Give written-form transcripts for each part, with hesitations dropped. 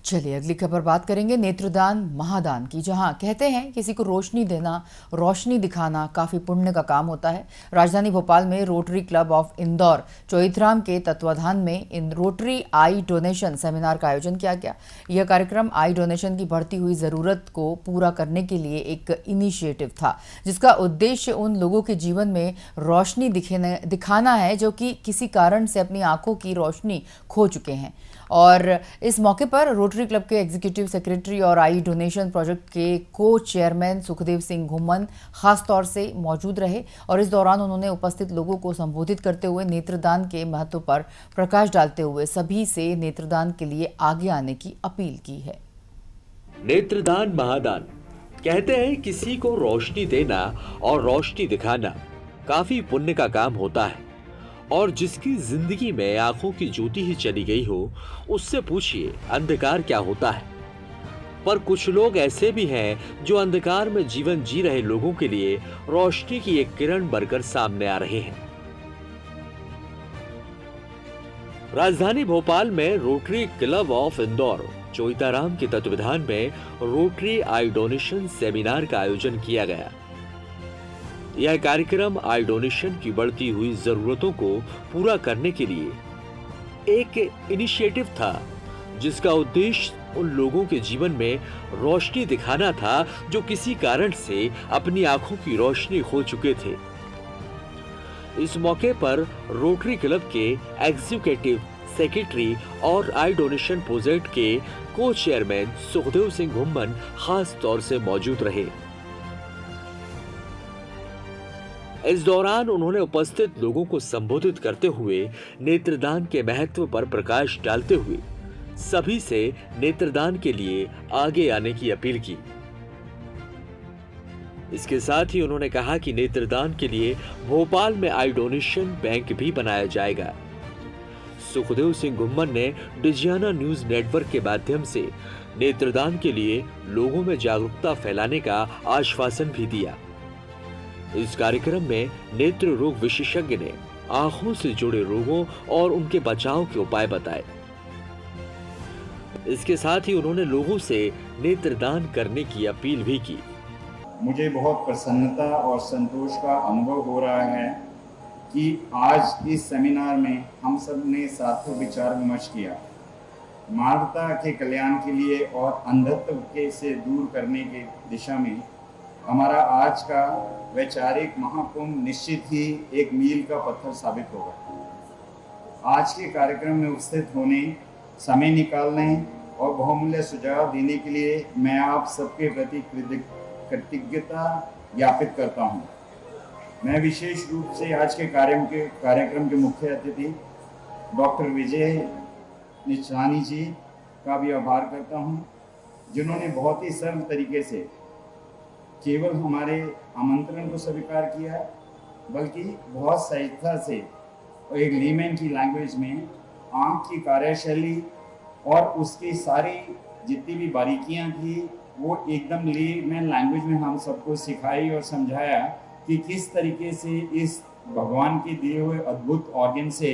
चलिए अगली खबर बात करेंगे नेत्रदान महादान की, जहां कहते हैं किसी को रोशनी देना, रोशनी दिखाना काफी पुण्य का काम होता है। राजधानी भोपाल में rotary club of Indore Choithram के तत्वाधान में इन रोटरी आई डोनेशन सेमिनार का आयोजन किया गया। यह कार्यक्रम आई डोनेशन की बढ़ती हुई जरूरत को पूरा करने के लिए एक इनिशिएटिव था, जिसका उद्देश्य उन लोगों के जीवन में रोशनी दिखाना है जो कि किसी कारण से अपनी आंखों की रोशनी खो चुके हैं। और इस मौके पर रोटरी क्लब के एग्जीक्यूटिव सेक्रेटरी और आई डोनेशन प्रोजेक्ट के को चेयरमैन सुखदेव सिंह घुम्मन खास तौर से मौजूद रहे और इस दौरान उन्होंने उपस्थित लोगों को संबोधित करते हुए नेत्रदान के महत्व पर प्रकाश डालते हुए सभी से नेत्रदान के लिए आगे आने की अपील की है। नेत्रदान महादान कहते हैं किसी को रोशनी देना और रोशनी दिखाना काफी पुण्य का काम होता है, और जिसकी जिंदगी में आंखों की ज्योति ही चली गई हो उससे पूछिए अंधकार क्या होता है। पर कुछ लोग ऐसे भी हैं जो अंधकार में जीवन जी रहे लोगों के लिए रोशनी की एक किरण बनकर सामने आ रहे हैं। राजधानी भोपाल में rotary club of Indore Choithram के तत्वाधान में रोटरी आई डोनेशन सेमिनार का आयोजन किया गया। यह कार्यक्रम आई डोनेशन की बढ़ती हुई जरूरतों को पूरा करने के लिए एक इनिशिएटिव था, जिसका उद्देश्य उन लोगों के जीवन में रोशनी दिखाना था जो किसी कारण से अपनी आंखों की रोशनी खो चुके थे। इस मौके पर रोटरी क्लब के एग्जीक्यूटिव सेक्रेटरी और आई डोनेशन प्रोजेक्ट के को चेयरमैन सुखदेव सिंह घुम्मन खास तौर से मौजूद रहे। इस दौरान उन्होंने उपस्थित लोगों को संबोधित करते हुए नेत्रदान के महत्व पर प्रकाश डालते हुए सभी से नेत्रदान के लिए आगे आने की अपील की। इसके साथ ही उन्होंने कहा कि नेत्रदान के लिए भोपाल में आई डोनेशन बैंक भी बनाया जाएगा। सुखदेव सिंह घुम्मन ने डिजियाना न्यूज नेटवर्क के माध्यम से नेत्रदान के लिए लोगों में जागरूकता फैलाने का आश्वासन भी दिया। इस कार्यक्रम में नेत्र रोग विशेषज्ञ ने आंखों से जुड़े रोगों और उनके बचाव के उपाय बताए। इसके साथ ही उन्होंने लोगों से नेत्रदान करने की अपील भी की। मुझे बहुत प्रसन्नता और संतोष का अनुभव हो रहा है कि आज इस सेमिनार में हम सब ने साथ विचार विमर्श किया, मानवता के कल्याण के लिए और अंधत्व के से दूर करने की दिशा में हमारा आज का वैचारिक महाकुंभ निश्चित ही एक मील का पत्थर साबित होगा। आज के कार्यक्रम में उपस्थित होने, समय निकालने और बहुमूल्य सुझाव देने के लिए मैं आप सबके प्रति कृतज्ञता ज्ञापित करता हूं। मैं विशेष रूप से आज के कार्यक्रम के मुख्य अतिथि डॉक्टर विजय निचानी जी का भी आभार करता हूं, जिन्होंने बहुत ही सरल तरीके से केवल हमारे आमंत्रण को स्वीकार किया, बल्कि बहुत सहजता से एक लेमैन की लैंग्वेज में आंख की कार्यशैली और उसकी सारी जितनी भी बारीकियां थी वो एकदम लेमैन लैंग्वेज में हम सबको सिखाई और समझाया कि किस तरीके से इस भगवान के दिए हुए अद्भुत ऑर्गन से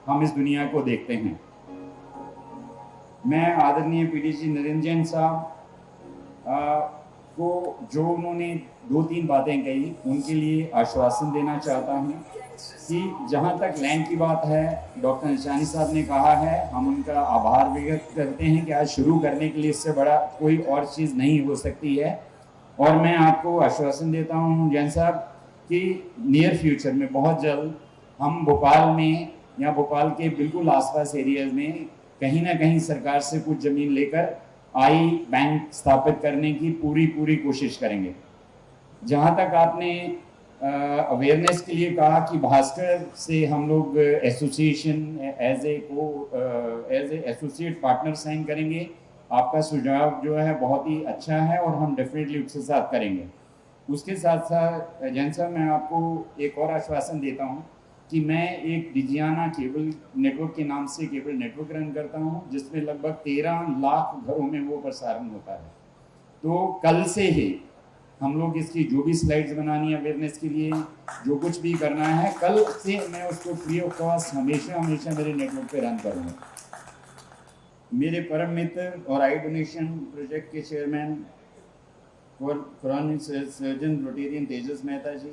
हम इस दुनिया को देखते हैं। मैं आदरणीय पीडीजी नरेंद्र जैन साहब को जो उन्होंने 2-3 बातें कही उनके लिए आश्वासन देना चाहता हूँ कि जहाँ तक लैंड की बात है, डॉक्टर निचानी साहब ने कहा है, हम उनका आभार व्यक्त करते हैं कि आज शुरू करने के लिए इससे बड़ा कोई और चीज़ नहीं हो सकती है। और मैं आपको आश्वासन देता हूँ जैन साहब कि नियर फ्यूचर में बहुत जल्द हम भोपाल में या भोपाल के बिल्कुल आसपास एरियाज में कहीं ना कहीं सरकार से कुछ ज़मीन लेकर आई बैंक स्थापित करने की पूरी कोशिश करेंगे। जहाँ तक आपने अवेयरनेस के लिए कहा कि भास्कर से हम लोग association as a associate partner sign करेंगे, आपका सुझाव जो है बहुत ही अच्छा है और हम डेफिनेटली उसके साथ करेंगे। उसके साथ साथ जैन साहब मैं आपको एक और आश्वासन देता हूँ कि मैं एक डिजियाना केबल नेटवर्क के नाम से केबल नेटवर्क रन करता हूं, जिसमें लगभग 13 लाख घरों में वो प्रसारण होता है। तो कल से ही हम लोग इसकी जो भी स्लाइड्स बनानी है अवेयरनेस के लिए, जो कुछ भी करना है, कल से मैं उसको फ्री ऑफ कॉस्ट हमेशा मेरे नेटवर्क पे रन करूँगा। मेरे परम मित्र और आई डोनेशन प्रोजेक्ट के चेयरमैन सर्जन रोटेरियन तेजस मेहता जी,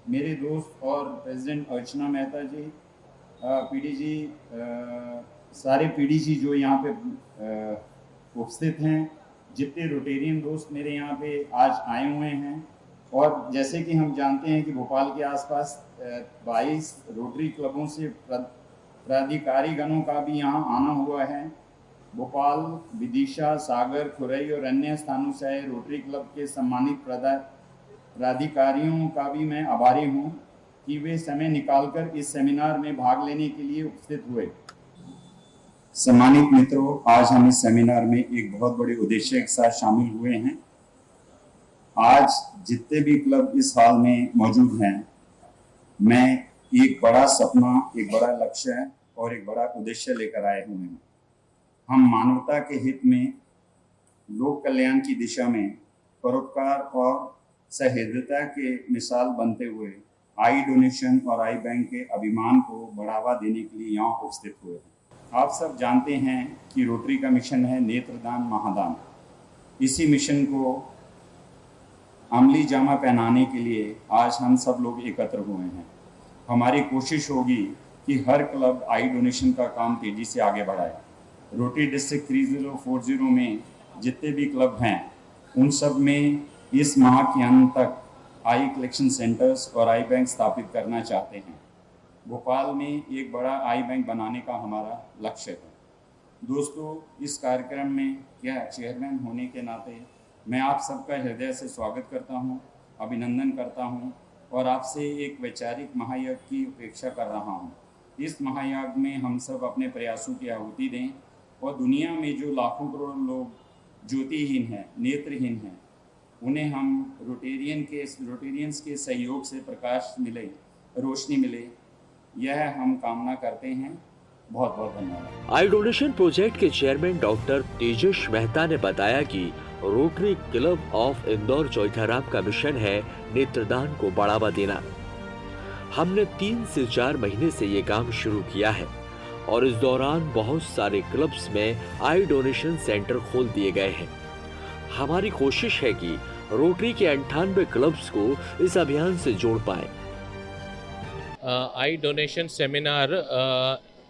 मेरे दोस्त और प्रेसिडेंट अर्चना मेहता जी, पीडीजी, सारे पीडीजी जो यहाँ पे उपस्थित हैं, जितने रोटेरियन दोस्त मेरे यहाँ पे आज आए हुए हैं, और जैसे कि हम जानते हैं कि भोपाल के आसपास 22 रोटरी क्लबों से प्राधिकारीगणों का भी यहाँ आना हुआ है। भोपाल, विदिशा, सागर, खुरई और अन्य स्थानों से आए रोटरी क्लब के सम्मानित प्राधिकारियों का भी मैं आभारी हूँ कि वे समय निकालकर इस सेमिनार में भाग लेने के लिए उपस्थित हुए। सम्मानित मित्रों, आज हम इस सेमिनार में एक बहुत बड़े उद्देश्य के साथ शामिल हुए हैं। आज जितने भी क्लब इस हाल में मौजूद हैं, मैं एक बड़ा सपना, एक बड़ा लक्ष्य और एक बड़ा उद्देश्य लेकर आए हुए हैं। हम मानवता के हित में, लोक कल्याण की दिशा में परोपकार और सहृदयता के मिसाल बनते हुए आई डोनेशन और आई बैंक के अभिमान को बढ़ावा देने के लिए यहाँ उपस्थित हुए हैं। आप सब जानते हैं कि रोटरी का मिशन है नेत्रदान महादान। इसी मिशन को अमली जामा पहनाने के लिए आज हम सब लोग एकत्र हुए हैं। हमारी कोशिश होगी कि हर क्लब आई डोनेशन का काम तेजी से आगे बढ़ाए। रोटरी डिस्ट्रिक्ट 3040 में जितने भी क्लब हैं, उन सब में इस माह के अंत तक आई कलेक्शन सेंटर्स और आई बैंक स्थापित करना चाहते हैं। भोपाल में एक बड़ा आई बैंक बनाने का हमारा लक्ष्य है। दोस्तों, इस कार्यक्रम में क्या चेयरमैन होने के नाते मैं आप सबका हृदय से स्वागत करता हूं, अभिनंदन करता हूं और आपसे एक वैचारिक महायज्ञ की अपेक्षा कर रहा हूं। इस महायज्ञ में हम सब अपने प्रयासों की आहुति दें और दुनिया में जो लाखों करोड़ लोग ज्योतिहीन हैं, नेत्रहीन हैं, उन्हें हम रोटेरियंस के सहयोग से प्रकाश मिले, रोशनी मिले, यह हम कामना करते हैं। बहुत बहुत धन्यवाद। आई डोनेशन प्रोजेक्ट के चेयरमैन डॉक्टर तेजस मेहता ने बताया कि rotary club of Indore Chautharam का मिशन है नेत्रदान को बढ़ावा देना। हमने 3 से 4 महीने से ये काम शुरू किया है और इस दौरान बहुत सारे क्लब्स में आई डोनेशन सेंटर खोल दिए गए हैं। हमारी कोशिश है कि रोटरी के 98 क्लब्स को इस अभियान से जोड़ पाए। आई donation seminar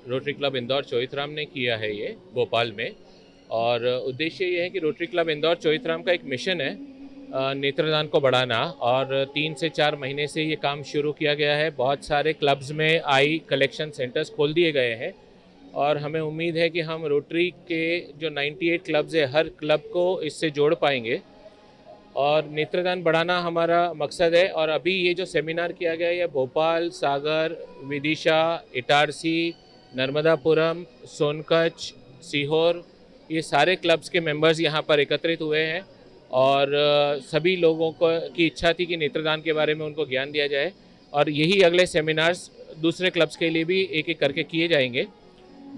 rotary club Indore Chautharam ने किया है ये भोपाल में, और उद्देश्य ये है कि रोटरी क्लब इंदौर चौथाराम का एक मिशन है नेत्रदान को बढ़ाना, और 3 से 4 महीने से ये काम शुरू किया गया है। बहुत सारे क्लब्स में आई कलेक्शन सेंटर्स खोल दिए गए हैं और हमें उम्मीद है कि हम रोटरी के जो 98 क्लब्स है, हर क्लब को इससे जोड़ पाएंगे और नेत्रदान बढ़ाना हमारा मकसद है। और अभी ये जो सेमिनार किया गया है, ये भोपाल, सागर, विदिशा, इटारसी, नर्मदापुरम, सोनकच्छ, सीहोर, ये सारे क्लब्स के मेंबर्स यहाँ पर एकत्रित हुए हैं और सभी लोगों को की इच्छा थी कि नेत्रदान के बारे में उनको ज्ञान दिया जाए, और यही अगले सेमिनार्स दूसरे क्लब्स के लिए भी एक एक करके किए जाएंगे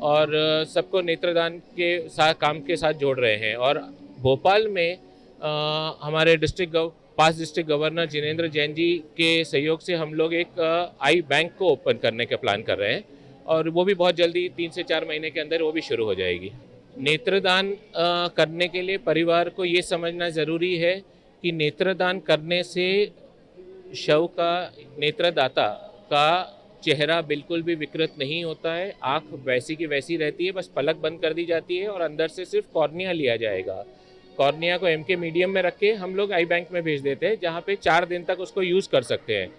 और सबको नेत्रदान के साथ काम के साथ जोड़ रहे हैं। और भोपाल में हमारे पास डिस्ट्रिक्ट गवर्नर जिनेंद्र जैन जी के सहयोग से हम लोग एक आई बैंक को ओपन करने का प्लान कर रहे हैं और वो भी बहुत जल्दी 3 से 4 महीने के अंदर वो भी शुरू हो जाएगी। नेत्रदान करने के लिए परिवार को ये समझना ज़रूरी है कि नेत्रदान करने से शव का, नेत्रदाता का चेहरा बिल्कुल भी विकृत नहीं होता है। आँख वैसी की वैसी रहती है, बस पलक बंद कर दी जाती है और अंदर से सिर्फ कॉर्निया लिया जाएगा। कॉर्निया को एमके मीडियम में रख के हम लोग आई बैंक में भेज देते हैं, जहाँ पे 4 दिन तक उसको यूज़ कर सकते हैं।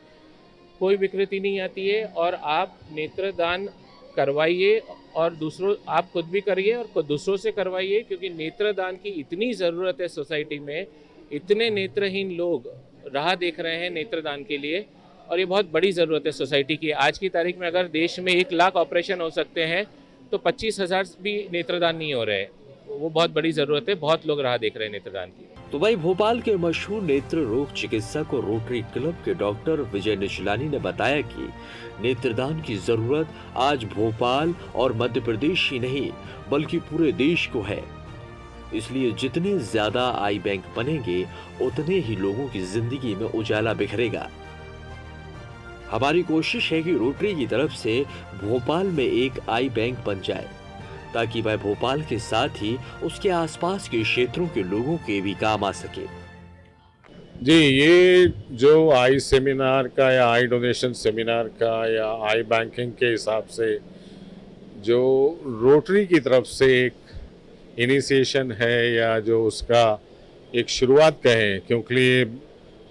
कोई विकृति नहीं आती है और आप नेत्रदान करवाइए और दूसरों, आप खुद भी करिए और दूसरों से करवाइए, क्योंकि नेत्रदान की इतनी ज़रूरत है सोसाइटी में। इतने नेत्रहीन लोग राह देख रहे हैं नेत्रदान के लिए और ये बहुत बड़ी ज़रूरत है सोसाइटी की। आज की तारीख में अगर देश में 1 लाख ऑपरेशन हो सकते हैं तो 25,000 भी नेत्रदान नहीं हो रहे हैं। वो बहुत बड़ी ज़रूरत है, बहुत लोग राह देख रहे हैं नेत्रदान की। तो भाई भोपाल के मशहूर नेत्र रोग चिकित्सक और रोटरी क्लब के डॉक्टर विजय निचलानी ने बताया कि नेत्रदान की जरूरत आज भोपाल और मध्य प्रदेश ही नहीं बल्कि पूरे देश को है। इसलिए जितने ज्यादा आई बैंक बनेंगे उतने ही लोगों की जिंदगी में उजाला बिखरेगा। हमारी कोशिश है कि रोटरी की तरफ से भोपाल में एक आई बैंक बन जाए ताकि वह भोपाल के साथ ही उसके आसपास के क्षेत्रों के लोगों के भी काम आ सके। जी, ये जो आई सेमिनार का या आई डोनेशन सेमिनार का या आई बैंकिंग के हिसाब से जो रोटरी की तरफ से एक इनिशिएशन है या जो उसका एक शुरुआत कहें, क्योंकि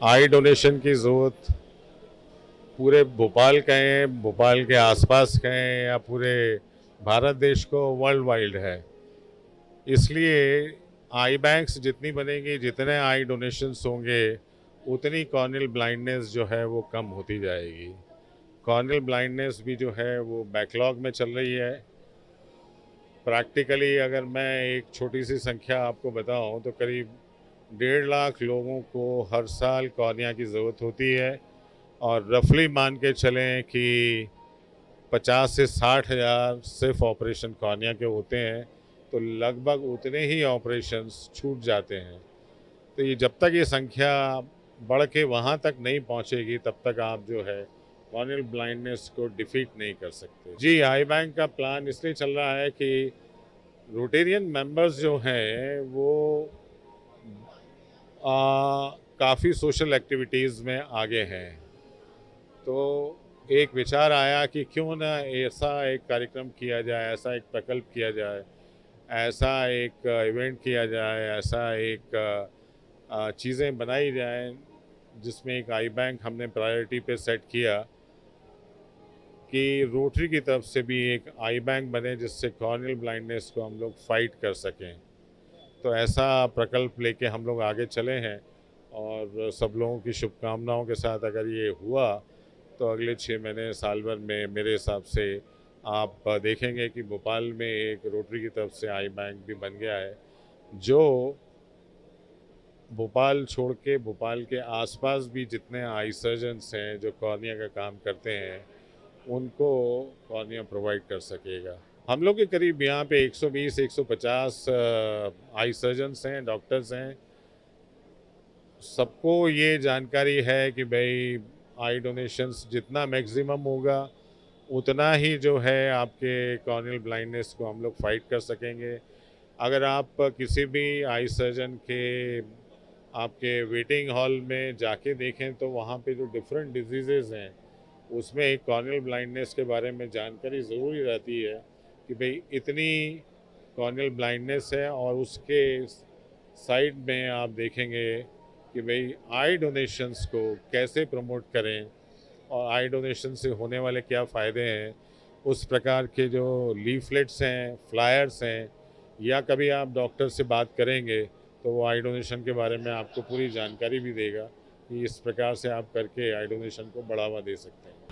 आई डोनेशन की ज़रूरत पूरे भोपाल कहें, भोपाल के आसपास कहें या पूरे भारत देश को वर्ल्ड वाइड है। इसलिए आई बैंक्स जितनी बनेंगी, जितने आई डोनेशंस होंगे, उतनी कॉर्नियल ब्लाइंडनेस जो है वो कम होती जाएगी। कॉर्नियल ब्लाइंडनेस भी जो है वो बैकलॉग में चल रही है। प्रैक्टिकली अगर मैं एक छोटी सी संख्या आपको बताऊं तो करीब 1.5 लाख लोगों को हर साल कॉर्निया की ज़रूरत होती है और रफली मान के चलें कि 50 से 60 हज़ार सिर्फ ऑपरेशन कॉर्निया के होते हैं, तो लगभग उतने ही ऑपरेशंस छूट जाते हैं। तो ये जब तक ये संख्या बढ़ के वहाँ तक नहीं पहुँचेगी तब तक आप जो है कॉर्नियल ब्लाइंडनेस को डिफीट नहीं कर सकते। जी, आई बैंक का प्लान इसलिए चल रहा है कि रोटेरियन मेंबर्स जो हैं वो काफ़ी सोशल एक्टिविटीज़ में आगे हैं। तो एक विचार आया कि क्यों ना ऐसा एक कार्यक्रम किया जाए, ऐसा एक प्रकल्प किया जाए, ऐसा एक इवेंट किया जाए, ऐसा एक चीज़ें बनाई जाएं जिसमें एक आई बैंक हमने प्रायोरिटी पे सेट किया कि रोटरी की तरफ से भी एक आई बैंक बने जिससे कॉर्नियल ब्लाइंडनेस को हम लोग फाइट कर सकें। तो ऐसा प्रकल्प लेके हम लोग आगे चले हैं और सब लोगों की शुभकामनाओं के साथ अगर ये हुआ तो अगले 6 महीने साल भर में मेरे हिसाब से आप देखेंगे कि भोपाल में एक रोटरी की तरफ से आई बैंक भी बन गया है, जो भोपाल छोड़ के भोपाल के आसपास भी जितने आई सर्जन्स हैं जो कॉर्निया का काम करते हैं उनको कॉर्निया प्रोवाइड कर सकेगा। हम लोग के करीब यहाँ पे 120-150 आई सर्जन्स हैं, डॉक्टर्स हैं। सबको ये जानकारी है कि भाई आई डोनेशंस जितना मैक्सिमम होगा उतना ही जो है आपके कॉर्नियल ब्लाइंडनेस को हम लोग फाइट कर सकेंगे। अगर आप किसी भी आई सर्जन के आपके वेटिंग हॉल में जाके देखें तो वहाँ पे जो डिफरेंट डिजीज़ेज़ हैं उसमें एक कॉर्नियल ब्लाइंडनेस के बारे में जानकारी ज़रूरी रहती है कि भाई इतनी कॉर्नियल ब्लाइंडनेस है, और उसके साइड में आप देखेंगे कि भाई आई डोनेशंस को कैसे प्रमोट करें और आई डोनेशन से होने वाले क्या फ़ायदे हैं। उस प्रकार के जो लीफलेट्स हैं, फ्लायर्स हैं, या कभी आप डॉक्टर से बात करेंगे तो वो आई डोनेशन के बारे में आपको पूरी जानकारी भी देगा कि इस प्रकार से आप करके आई डोनेशन को बढ़ावा दे सकते हैं।